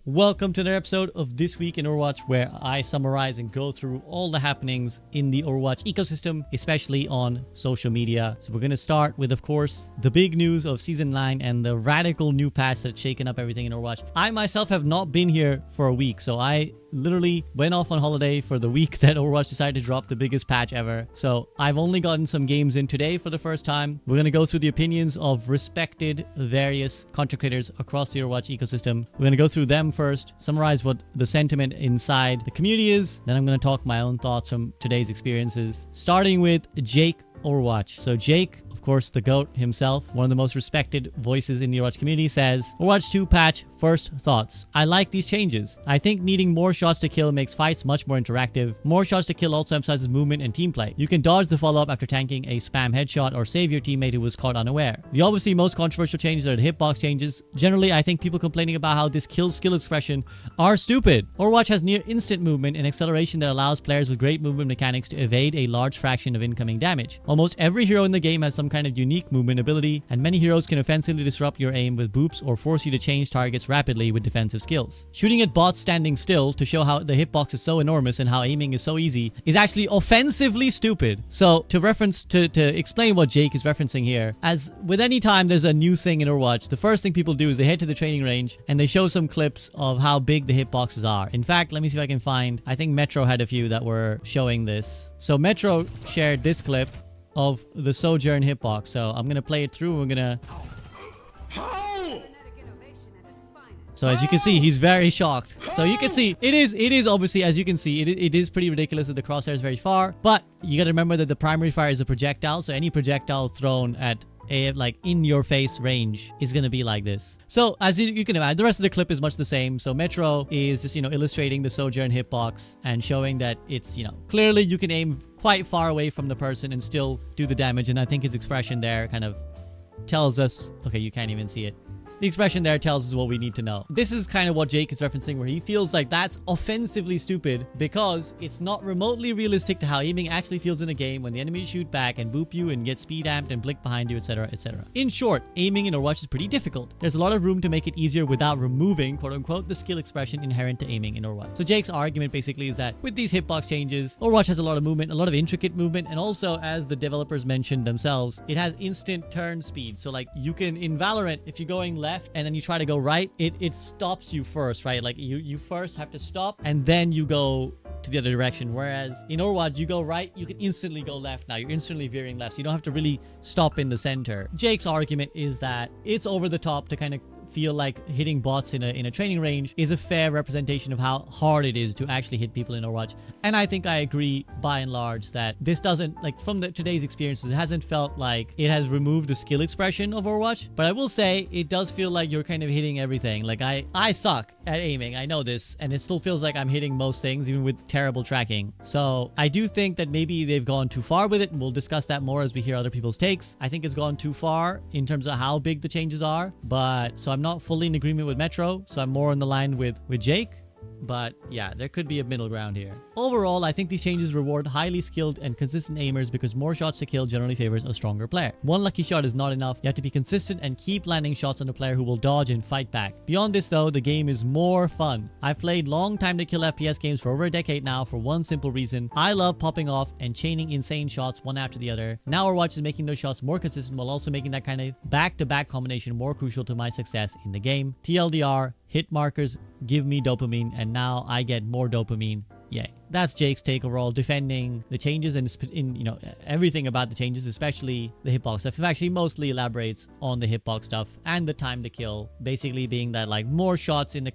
Welcome to another episode of This Week in Overwatch, where I summarize and go through all the happenings in the Overwatch ecosystem, especially on social media. So we're going to start with, of course, the big news of Season 9 and the radical new patch that's shaken up everything in Overwatch. I myself have not been here for a week, so I literally went off on holiday for the week that Overwatch decided to drop the biggest patch ever. So I've only gotten some games in today for the first time. We're going to go through the opinions of respected various content creators across the Overwatch ecosystem. We're going to go through them first, summarize what the sentiment inside the community is. Then I'm going to talk my own thoughts from today's experiences, starting with Jake Overwatch. So Jake, of course, the GOAT himself, one of the most respected voices in the Overwatch community, says, Overwatch 2 patch, first thoughts. I like these changes. I think needing more shots to kill makes fights much more interactive. More shots to kill also emphasizes movement and team play. You can dodge the follow-up after tanking a spam headshot or save your teammate who was caught unaware. The obviously most controversial changes are the hitbox changes. Generally, I think people complaining about how this kill skill expression are stupid. Overwatch has near instant movement and acceleration that allows players with great movement mechanics to evade a large fraction of incoming damage. Almost every hero in the game has some kind of unique movement ability, and many heroes can offensively disrupt your aim with boops or force you to change targets rapidly with defensive skills. Shooting at bots standing still to show how the hitbox is so enormous and how aiming is so easy is actually offensively stupid. So to explain what Jake is referencing here, as with any time there's a new thing in Overwatch, the first thing people do is they head to the training range and they show some clips of how big the hitboxes are. In fact, let me see if I can find, I think Metro had a few that were showing this. So Metro shared this clip of the Sojourn hitbox. So I'm going to play it through. We're going to... So as you can see, he's very shocked. So you can see, it is obviously, as you can see, it is pretty ridiculous that the crosshair is very far. But you got to remember that the primary fire is a projectile. So any projectile thrown at like in your face range is going to be like this. So as you can imagine, the rest of the clip is much the same. So Metro is just, illustrating the Sojourn hitbox and showing that it's, clearly you can aim quite far away from the person and still do the damage. And I think his expression there kind of tells us, okay, you can't even see it. The expression there tells us what we need to know. This is kind of what Jake is referencing, where he feels like that's offensively stupid because it's not remotely realistic to how aiming actually feels in a game when the enemies shoot back and boop you and get speed amped and blink behind you, etc, etc. In short, aiming in Overwatch is pretty difficult. There's a lot of room to make it easier without removing, quote unquote, the skill expression inherent to aiming in Overwatch. So Jake's argument basically is that with these hitbox changes, Overwatch has a lot of movement, a lot of intricate movement, and also, as the developers mentioned themselves, it has instant turn speed. So like you can, in Valorant, if you're going left and then you try to go right, it stops you first, right? Like you first have to stop and then you go to the other direction. Whereas in Overwatch, you go right, you can instantly go left now. You're instantly veering left. So you don't have to really stop in the center. Jake's argument is that it's over the top to kind of feel like hitting bots in a training range is a fair representation of how hard it is to actually hit people in Overwatch. And I think I agree by and large that this doesn't, like from today's experiences, it hasn't felt like it has removed the skill expression of Overwatch. But I will say it does feel like you're kind of hitting everything. Like I suck at aiming, I know this, and it still feels like I'm hitting most things even with terrible tracking. So I do think that maybe they've gone too far with it, and we'll discuss that more as we hear other people's takes. I think it's gone too far in terms of how big the changes are, but so I'm not fully in agreement with Metro, so I'm more on the line with Jake. But yeah, there could be a middle ground here. Overall, I think these changes reward highly skilled and consistent aimers because more shots to kill generally favors a stronger player. One lucky shot is not enough. You have to be consistent and keep landing shots on a player who will dodge and fight back. Beyond this though, the game is more fun. I've played long time to kill FPS games for over a decade now for one simple reason. I love popping off and chaining insane shots one after the other. Now Overwatch is making those shots more consistent while also making that kind of back-to-back combination more crucial to my success in the game. TLDR, hit markers give me dopamine, and now I get more dopamine. Yay. That's Jake's take overall, defending the changes and everything about the changes, especially the hitbox stuff. It actually mostly elaborates on the hitbox stuff and the time to kill, basically being that like more shots in the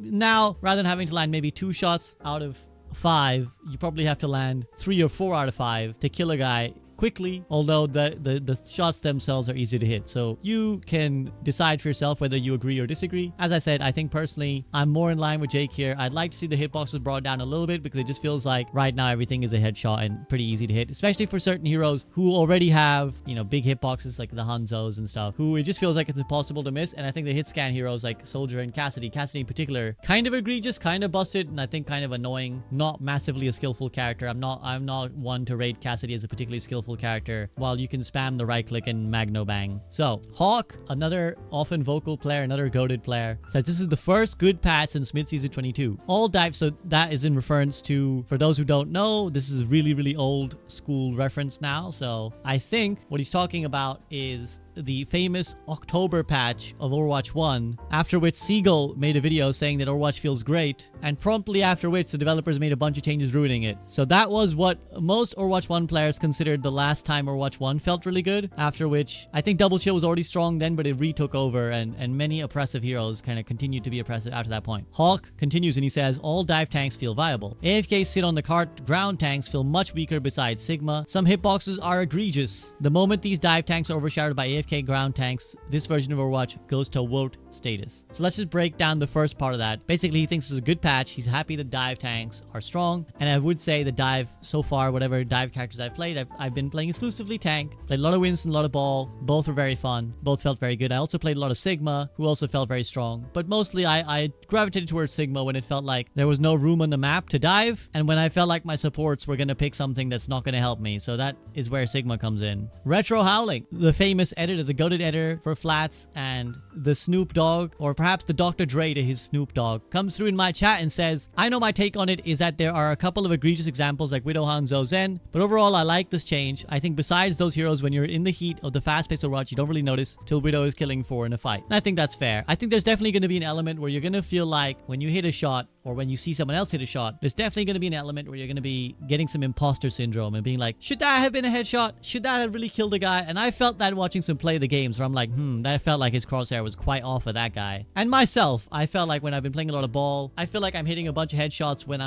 now rather than having to land maybe 2 shots out of 5, you probably have to land 3 or 4 out of 5 to kill a guy quickly, although the shots themselves are easy to hit. So you can decide for yourself whether you agree or disagree. As I said, I think personally, I'm more in line with Jake here. I'd like to see the hitboxes brought down a little bit because it just feels like right now everything is a headshot and pretty easy to hit, especially for certain heroes who already have, big hitboxes like the Hanzos and stuff, who it just feels like it's impossible to miss. And I think the hit scan heroes like Soldier and Cassidy in particular, kind of egregious, kind of busted, and I think kind of annoying. Not massively a skillful character. I'm not one to rate Cassidy as a particularly skillful powerful character, while you can spam the right click and Magno Bang. So, Hawk, another often vocal player, another goated player, says this is the first good patch since mid-season 22. All dive, so that is in reference to, for those who don't know, this is a really, really old school reference now. So I think what he's talking about is the famous October patch of Overwatch 1, after which Seagull made a video saying that Overwatch feels great, and promptly after which the developers made a bunch of changes ruining it. So that was what most Overwatch 1 players considered the last time Overwatch 1 felt really good, after which I think Double Shield was already strong then, but it retook over, and many oppressive heroes kind of continued to be oppressive after that point. Hawk continues and he says, all dive tanks feel viable. AFK sit on the cart, ground tanks feel much weaker besides Sigma. Some hitboxes are egregious. The moment these dive tanks are overshadowed by AFK ground tanks, this version of Overwatch goes to WOT status. So let's just break down the first part of that. Basically, he thinks it's a good patch. He's happy the dive tanks are strong. And I would say the dive, so far, whatever dive characters I've played, I've been playing exclusively tank. Played a lot of Winston, a lot of Ball. Both were very fun. Both felt very good. I also played a lot of Sigma, who also felt very strong. But mostly, I gravitated towards Sigma when it felt like there was no room on the map to dive, and when I felt like my supports were going to pick something that's not going to help me. So that is where Sigma comes in. Retro Howling, the famous editor, the goated editor for Flats, and the Snoop Dogg, or perhaps the Dr. Dre to his Snoop Dogg, comes through in my chat and says, I know my take on it is that there are a couple of egregious examples like Widowhound, Zozen, but overall I like this change. I think besides those heroes, when you're in the heat of the fast-paced Overwatch, you don't really notice till Widow is killing 4 in a fight. And I think that's fair. I think there's definitely going to be an element where you're going to feel like when you hit a shot, or when you see someone else hit a shot, there's definitely going to be an element where you're going to be getting some imposter syndrome and being like, should that have been a headshot? Should that have really killed a guy? And I felt that watching some play the games where I'm like, that felt like his crosshair was quite off of that guy. And myself, I felt like when I've been playing a lot of Ball, I feel like I'm hitting a bunch of headshots when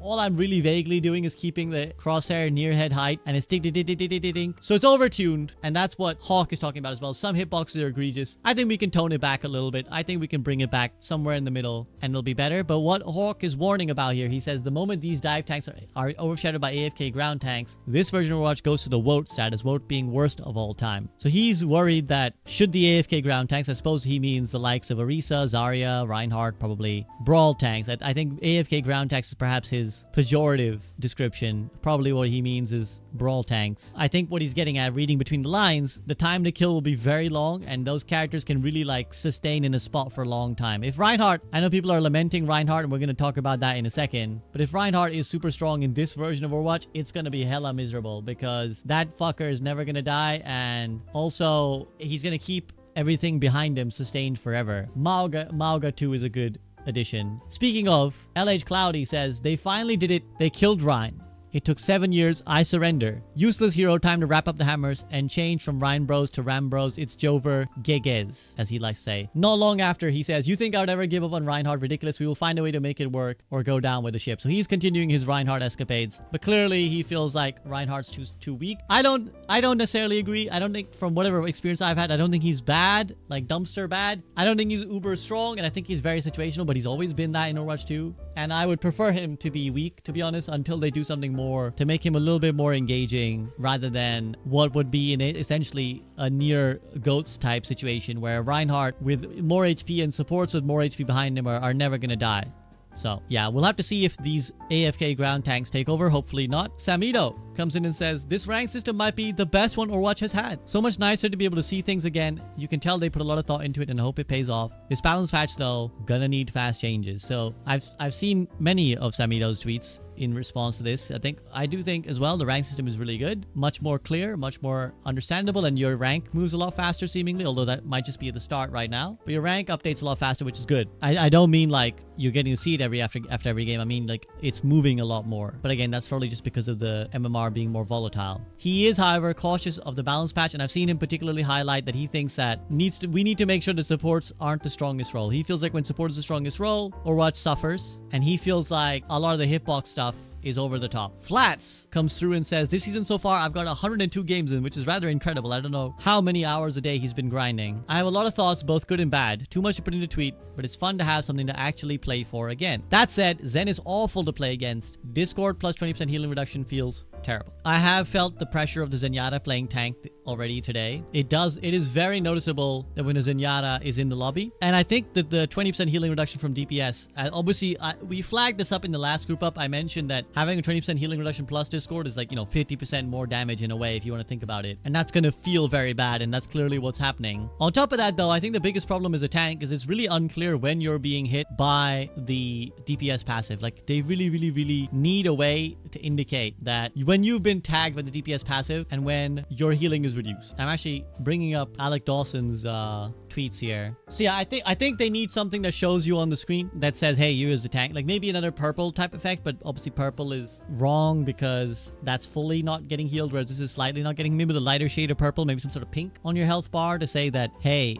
all I'm really vaguely doing is keeping the crosshair near head height, and it's ding ding ding ding ding ding ding. So it's overtuned, and that's what Hawk is talking about as well. Some hitboxes are egregious. I think we can tone it back a little bit. I think we can bring it back somewhere in the middle, and it'll be better. But what Hawk is warning about here, he says the moment these dive tanks are overshadowed by AFK ground tanks, this version of Overwatch goes to the WOT status, WOT being worst of all time. So he's worried that should the AFK ground tanks, I suppose he means the likes of Orisa, Zarya, Reinhardt, probably Brawl tanks. I think AFK ground tanks is perhaps his pejorative description. Probably what he means is Brawl tanks. I think what he's getting at, reading between the lines, the time to kill will be very long, and those characters can really like sustain in a spot for a long time. If Reinhardt, I know people are lamenting Reinhardt, and we're going to talk about that in a second, but if Reinhardt is super strong in this version of Overwatch, it's going to be hella miserable because that fucker is never going to die, and also he's going to keep everything behind him sustained forever. Mauga 2 is a good addition. Speaking of, LH Cloudy says, they finally did it. They killed Ryan. It took 7 years. I surrender. Useless hero. Time to wrap up the hammers and change from Ryan Bros to Ram Bros. It's Jover Gegez, as he likes to say. Not long after, he says, you think I would ever give up on Reinhardt? Ridiculous. We will find a way to make it work or go down with the ship. So he's continuing his Reinhardt escapades, but clearly he feels like Reinhardt's too weak. I don't necessarily agree. I don't think, from whatever experience I've had, I don't think he's bad, like dumpster bad. I don't think he's uber strong, and I think he's very situational, but he's always been that in Overwatch 2. And I would prefer him to be weak, to be honest, until they do something more to make him a little bit more engaging, rather than what would be essentially a near GOATS type situation where Reinhardt with more HP and supports with more HP behind him are never going to die. So yeah, we'll have to see if these AFK ground tanks take over. Hopefully not. Samido comes in and says, this rank system might be the best one Overwatch has had. So much nicer to be able to see things again. You can tell they put a lot of thought into it, and I hope it pays off. This balance patch though, gonna need fast changes. So I've seen many of Samido's tweets in response to this. I do think as well the rank system is really good, much more clear, much more understandable, and your rank moves a lot faster seemingly, although that might just be at the start right now. But your rank updates a lot faster, which is good. I don't mean like you're getting to see it after every game. I mean like it's moving a lot more. But again, that's probably just because of the MMR being more volatile. He is, however, cautious of the balance patch, and I've seen him particularly highlight that he thinks that we need to make sure the supports aren't the strongest role. He feels like when support is the strongest role, Overwatch suffers, and he feels like a lot of the hitbox stuff is over the top. Flats comes through and says, this season so far, I've got 102 games in, which is rather incredible. I don't know how many hours a day he's been grinding. I have a lot of thoughts, both good and bad. Too much to put into a tweet, but it's fun to have something to actually play for again. That said, Zen is awful to play against. Discord plus 20% healing reduction feels terrible. I have felt the pressure of the Zenyatta playing tank already today. It is very noticeable that when a Zenyatta is in the lobby. And I think that the 20% healing reduction from DPS, obviously we flagged this up in the last group up. I mentioned that having a 20% healing reduction plus Discord is like, 50% more damage in a way if you want to think about it. And that's going to feel very bad, and that's clearly what's happening. On top of that though, I think the biggest problem is a tank is it's really unclear when you're being hit by the DPS passive. Like they really need a way to indicate that when you've been tagged by the DPS passive and when your healing is reduced. I'm actually bringing up Alec Dawson's tweets here. So yeah, I think they need something that shows you on the screen that says, hey, you as a tank. Like maybe another purple type effect, but obviously purple is wrong because that's fully not getting healed, whereas this is slightly not getting, maybe the lighter shade of purple, maybe some sort of pink on your health bar to say that, hey,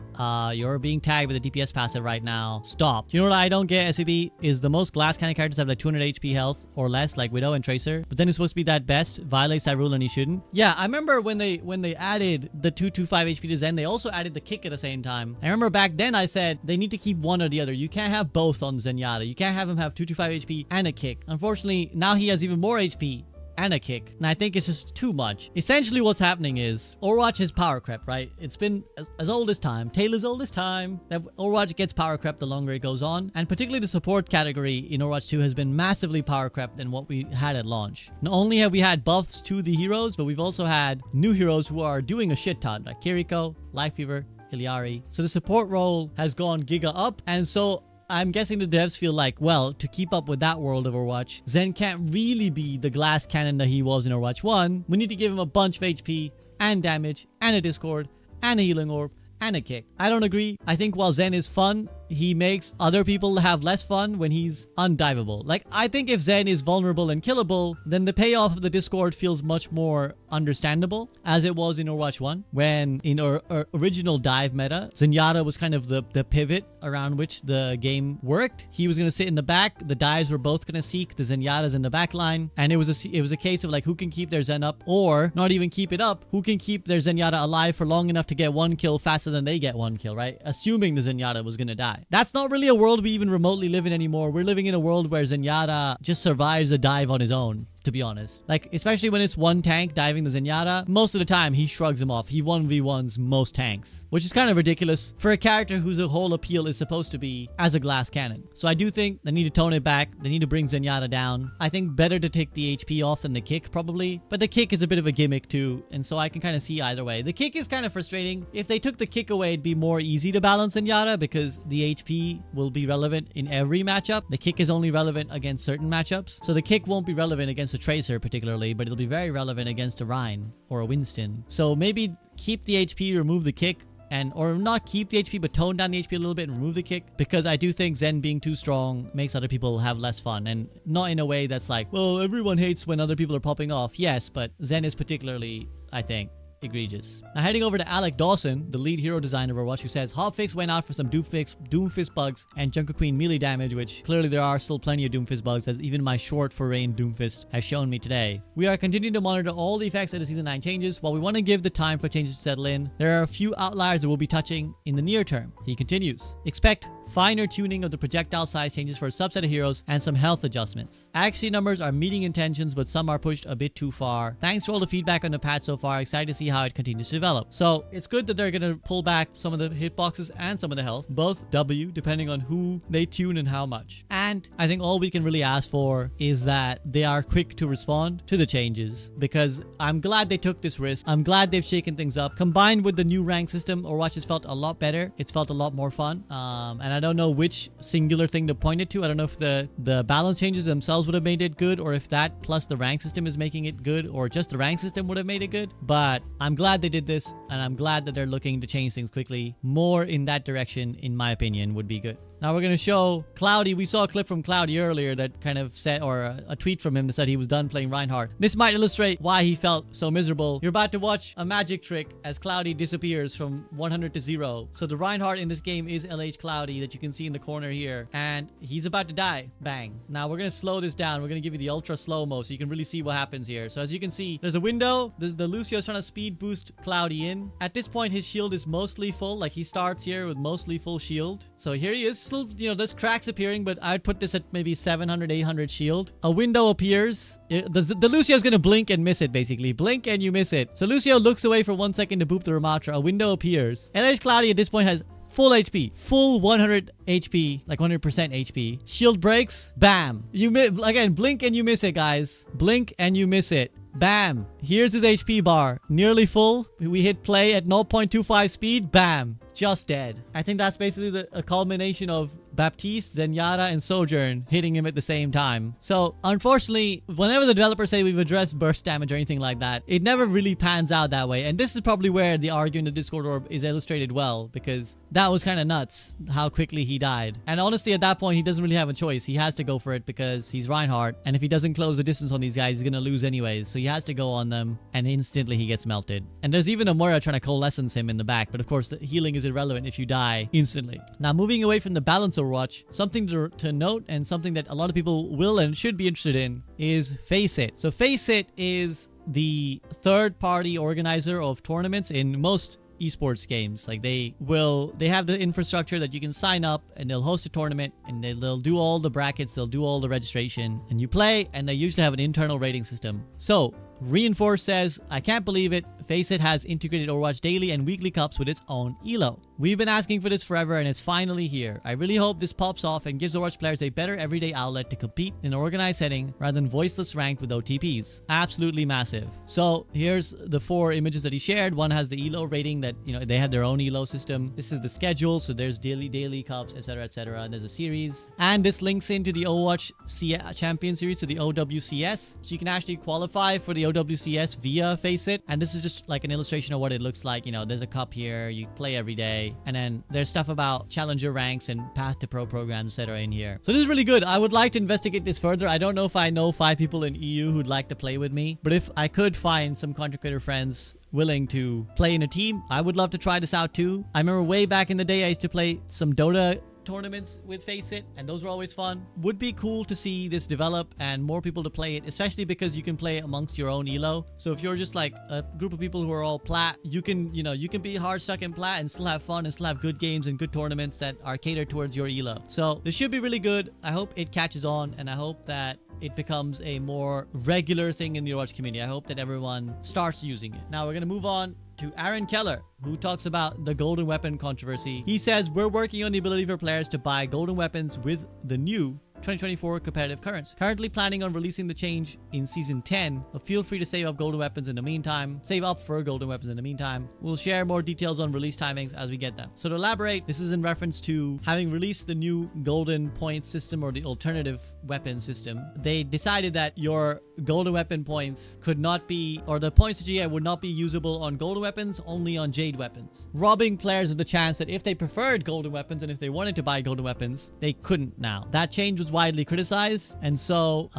you're being tagged with a DPS passive right now. Stop. Do you know what I don't get, SVB? Is the most glass cannon characters have like 200 HP health or less, like Widow and Tracer, but then it's supposed to be that best, violates that rule and he shouldn't. Yeah, I remember when they added the 225 HP to Zen, they also added the kick at the same time. I remember back then I said they need to keep one or the other. You can't have both on Zenyatta. You can't have him have 225 HP and a kick. Unfortunately, now he has even more HP and a kick, and I think it's just too much. Essentially what's happening is Overwatch is power crept, right? It's been as old as time, Taylor's old as time, that Overwatch gets power crept the longer it goes on, and particularly the support category in Overwatch 2 has been massively power crept than what we had at launch. Not only have we had buffs to the heroes, but we've also had new heroes who are doing a shit ton, like Kiriko, Lifeweaver, Iliari. So the support role has gone giga up, and so I'm guessing the devs feel like, well, to keep up with that world of Overwatch, Zen can't really be the glass cannon that he was in Overwatch 1. We need to give him a bunch of HP and damage and a Discord and a healing orb and a kick. I don't agree. I think while Zen is fun, he makes other people have less fun when he's undiveable. Like, I think if Zen is vulnerable and killable, then the payoff of the Discord feels much more understandable, as it was in Overwatch 1, when in our original dive meta, Zenyatta was kind of the pivot around which the game worked. He was going to sit in the back, the dives were both going to seek the Zenyatta's in the back line, and it was a case of like, who can keep their Zen up, or not even keep it up, who can keep their Zenyatta alive for long enough to get one kill faster than they get one kill, right? Assuming the Zenyatta was going to die. That's not really a world we even remotely live in anymore. We're living in a world where Zenyatta just survives a dive on his own, to be honest. Like, especially when it's one tank diving the Zenyatta, most of the time he shrugs him off. He 1v1s most tanks, which is kind of ridiculous for a character whose whole appeal is supposed to be as a glass cannon. So I do think they need to tone it back. They need to bring Zenyatta down. I think better to take the HP off than the kick, probably. But the kick is a bit of a gimmick too, and so I can kind of see either way. The kick is kind of frustrating. If they took the kick away, it'd be more easy to balance Zenyatta because the HP will be relevant in every matchup. The kick is only relevant against certain matchups. So the kick won't be relevant against a Tracer particularly, but it'll be very relevant against a Rhine or a Winston. So maybe keep the HP, remove the kick, or not keep the HP, but tone down the HP a little bit and remove the kick, because I do think Zen being too strong makes other people have less fun, and not in a way that's like, well, everyone hates when other people are popping off. Yes, but Zen is particularly, I think, egregious. Now heading over to Alec Dawson, the lead hero designer of Overwatch, who says Hotfix went out for some Doomfist bugs and Junker Queen melee damage, which clearly there are still plenty of Doomfist bugs, as even my short foray in Doomfist has shown me today. We are continuing to monitor all the effects of the Season 9 changes. While we want to give the time for changes to settle in, there are a few outliers that we'll be touching in the near term. He continues. Expect finer tuning of the projectile size changes for a subset of heroes and some health adjustments. Accuracy numbers are meeting intentions, but some are pushed a bit too far. Thanks for all the feedback on the patch so far. Excited to see how it continues to develop. So it's good that they're going to pull back some of the hitboxes and some of the health, both W, depending on who they tune and how much. And I think all we can really ask for is that they are quick to respond to the changes, because I'm glad they took this risk. I'm glad they've shaken things up. Combined with the new rank system, Overwatch has felt a lot better. It's felt a lot more fun. And I don't know which singular thing to point it to. I don't know if the balance changes themselves would have made it good, or if that plus the rank system is making it good, or just the rank system would have made it good. But I'm glad they did this, and I'm glad that they're looking to change things quickly. More in that direction, in my opinion, would be good. Now we're going to show Cloudy. We saw a clip from Cloudy earlier that kind of said, or a tweet from him that said he was done playing Reinhardt. This might illustrate why he felt so miserable. You're about to watch a magic trick as Cloudy disappears from 100 to 0. So the Reinhardt in this game is LH Cloudy that you can see in the corner here. And he's about to die. Bang. Now we're going to slow this down. We're going to give you the ultra slow-mo so you can really see what happens here. So as you can see, there's a window. The Lucio is trying to speed boost Cloudy in. At this point, his shield is mostly full. Like, he starts here with mostly full shield. So here he is, still, you know, there's cracks appearing, but I'd put this at maybe 700, 800 shield. A window appears. The Lucio's gonna blink and miss it, basically. Blink and you miss it. So Lucio looks away for 1 second to boop the Ramatra. A window appears. LH Cloudy at this point has full HP, full 100 HP, like 100% HP. Shield breaks, bam. Again, blink and you miss it, guys. Blink and you miss it. Bam. Here's his HP bar. Nearly full. We hit play at 0.25 speed. Bam. Just dead. I think that's basically a culmination of Baptiste, Zenyatta, and Sojourn hitting him at the same time. So, unfortunately, whenever the developers say we've addressed burst damage or anything like that, it never really pans out that way. And this is probably where the argument in the Discord orb is illustrated well, because that was kind of nuts how quickly he died. And honestly, at that point, he doesn't really have a choice. He has to go for it because he's Reinhardt. And if he doesn't close the distance on these guys, he's going to lose anyways. So he has to go on them, and instantly he gets melted. And there's even a Moira trying to coalescence him in the back. But of course, the healing is irrelevant if you die instantly. Now, moving away from the balance Overwatch, something to note and something that a lot of people will and should be interested in is Faceit. So Faceit is the third-party organizer of tournaments in most esports games. Like they have the infrastructure that you can sign up and they'll host a tournament and they'll do all the brackets, they'll do all the registration, and you play, and they usually have an internal rating system. So Reinforce says, I can't believe it, Faceit has integrated Overwatch daily and weekly cups with its own elo. We've been asking for this forever and it's finally here. I really hope this pops off and gives Overwatch players a better everyday outlet to compete in an organized setting rather than voiceless ranked with OTPs. Absolutely massive. So here's the 4 images that he shared. One has the elo rating that, you know, they have their own elo system. This is the schedule. So there's daily cups, etc., etc. And there's a series. And this links into the Overwatch Champion Series, to the OWCS. So you can actually qualify for the OWCS via Faceit. And this is just like an illustration of what it looks like. You know, there's a cup here, you play every day, and then there's stuff about challenger ranks and path to pro programs, etc. in here. So this is really good. I would like to investigate this further. I don't know if I know 5 people in EU who'd like to play with me, but if I could find some content creator friends willing to play in a team, I would love to try this out too. I remember way back in the day I used to play some Dota tournaments with Faceit, and those were always fun. Would be cool to see this develop and more people to play it, especially because you can play amongst your own elo. So if you're just like a group of people who are all plat, you can be hard stuck in plat and still have fun and still have good games and good tournaments that are catered towards your elo. So this should be really good. I hope it catches on, and I hope that it becomes a more regular thing in the Overwatch community. I hope that everyone starts using it. Now we're going to move on to Aaron Keller, who talks about the golden weapon controversy. He says, we're working on the ability for players to buy golden weapons with the new 2024 competitive currents. Currently planning on releasing the change in Season 10, but feel free to save up golden weapons in the meantime. Save up for golden weapons in the meantime. We'll share more details on release timings as we get them. So to elaborate, this is in reference to having released the new golden point system, or the alternative weapon system. They decided that your golden weapon points could not be, or the points that you get would not be usable on golden weapons, only on jade weapons, robbing players of the chance that if they preferred golden weapons and if they wanted to buy golden weapons, they couldn't now. That change was widely criticized, and so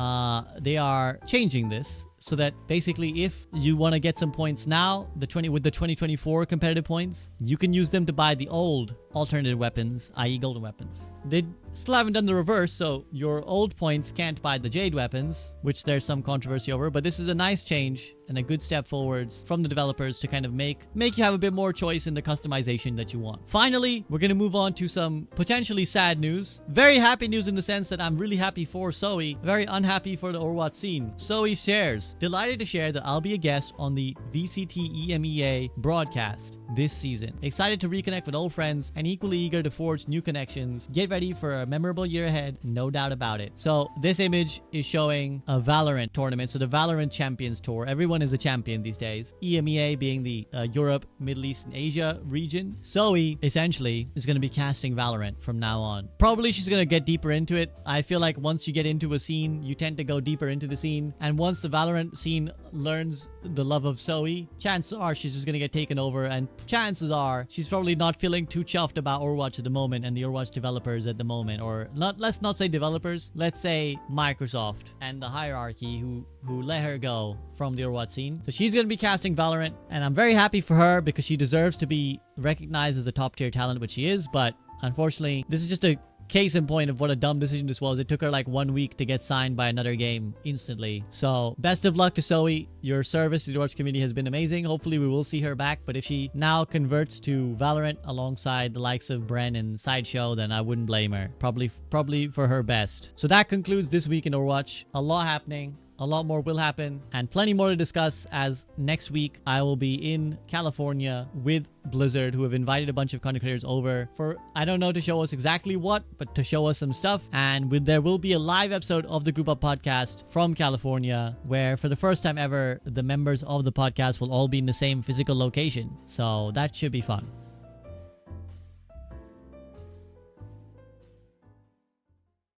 they are changing this so that basically if you want to get some points now, with the 2024 competitive points, you can use them to buy the old alternative weapons, i.e. golden weapons. They still haven't done the reverse, so your old points can't buy the jade weapons, which there's some controversy over, but this is a nice change and a good step forwards from the developers to kind of make you have a bit more choice in the customization that you want. Finally, we're going to move on to some potentially sad news. Very happy news in the sense that I'm really happy for Zoe, very unhappy for the Overwatch scene. Zoe shares, delighted to share that I'll be a guest on the VCT EMEA broadcast this season. Excited to reconnect with old friends and equally eager to forge new connections. Get ready for a memorable year ahead, no doubt about it. So this image is showing a Valorant tournament, so the Valorant Champions Tour. Everyone is a champion these days. EMEA being the Europe, Middle East, and Asia region. Zoe essentially is going to be casting Valorant from now on. Probably she's going to get deeper into it. I feel like once you get into a scene, you tend to go deeper into the scene. And once the Valorant scene learns the love of Zoe, chances are she's just going to get taken over, and chances are she's probably not feeling too chuffed about Overwatch at the moment and the Overwatch developers at the moment, or not. Let's not say developers, let's say Microsoft and the hierarchy who let her go from the Overwatch scene. So she's going to be casting Valorant, and I'm very happy for her because she deserves to be recognized as a top tier talent, which she is. But unfortunately, this is just a case in point of what a dumb decision this was. It took her like 1 week to get signed by another game instantly. So best of luck to Zoe. Your service to the Overwatch community has been amazing. Hopefully we will see her back. But if she now converts to Valorant alongside the likes of Bren and Sideshow, then I wouldn't blame her. Probably for her best. So that concludes this week in Overwatch. A lot happening. A lot more will happen and plenty more to discuss, as next week I will be in California with Blizzard, who have invited a bunch of content creators over for, I don't know, to show us exactly what, but to show us some stuff. And there will be a live episode of the Group Up podcast from California, where for the first time ever, the members of the podcast will all be in the same physical location. So that should be fun.